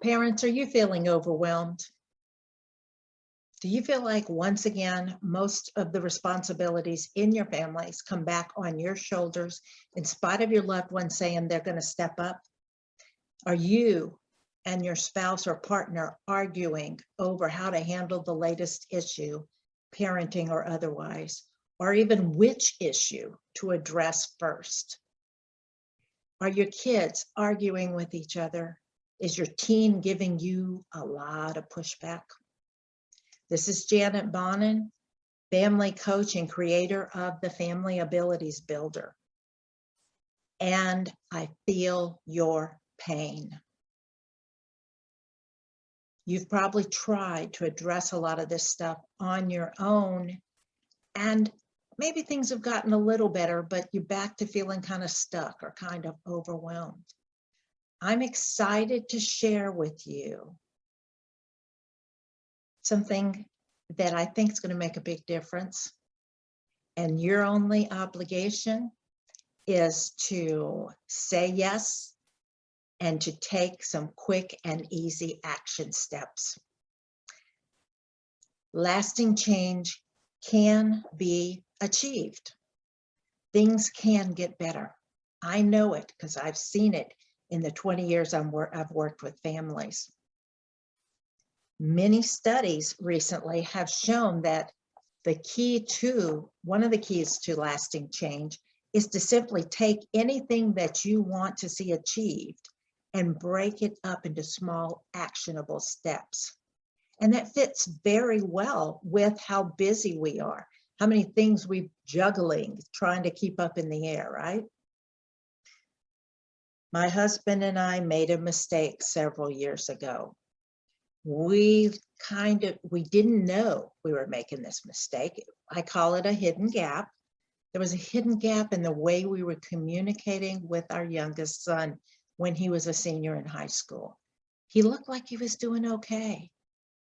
Parents, are you feeling overwhelmed? Do you feel like once again, most of the responsibilities in your families come back on your shoulders in spite of your loved ones saying they're going to step up? Are you and your spouse or partner arguing over how to handle the latest issue, parenting or otherwise, or even which issue to address first? Are your kids arguing with each other? Is your teen giving you a lot of pushback? This is Janet Bonin, family coach and creator of the Family Abilities Builder. And I feel your pain. You've probably tried to address a lot of this stuff on your own, and maybe things have gotten a little better, but you're back to feeling kind of stuck or kind of overwhelmed. I'm excited to share with you something that I think is going to make a big difference. And your only obligation is to say yes and to take some quick and easy action steps. Lasting change can be achieved. Things can get better. I know it because I've seen it in the 20 years I've worked with families. Many studies recently have shown that one of the keys to lasting change is to simply take anything that you want to see achieved and break it up into small, actionable steps. And that fits very well with how busy we are, how many things we're juggling, trying to keep up in the air, right? My husband and I made a mistake several years ago. We didn't know we were making this mistake. I call it a hidden gap. There was a hidden gap in the way we were communicating with our youngest son when he was a senior in high school. He looked like he was doing okay,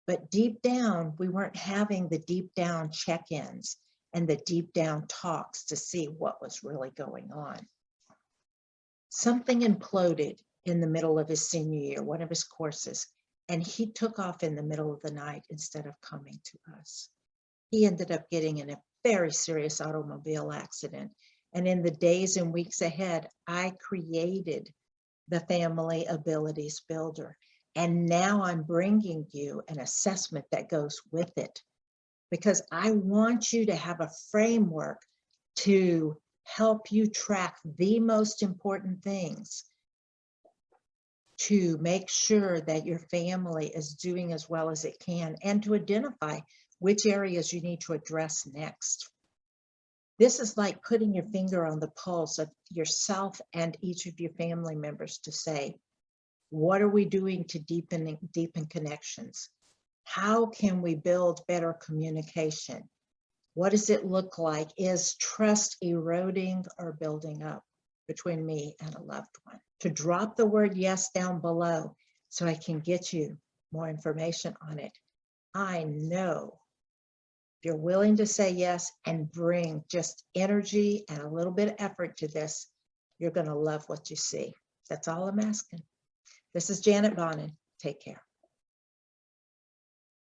but deep down, we weren't having the deep down check-ins and the deep down talks to see what was really going on. Something imploded in the middle of his senior year, one of his courses, and he took off in the middle of the night instead of coming to us. He ended up getting in a very serious automobile accident. And in the days and weeks ahead, I created the Family Abilities Builder. And now I'm bringing you an assessment that goes with it, because I want you to have a framework to help you track the most important things to make sure that your family is doing as well as it can, and to identify which areas you need to address next. This is like putting your finger on the pulse of yourself and each of your family members to say, what are we doing to deepen connections? How can we build better communication? What does it look like? Is trust eroding or building up between me and a loved one? To drop the word yes down below so I can get you more information on it. I know if you're willing to say yes and bring just energy and a little bit of effort to this, you're going to love what you see. That's all I'm asking. This is Janet Bonin. Take care.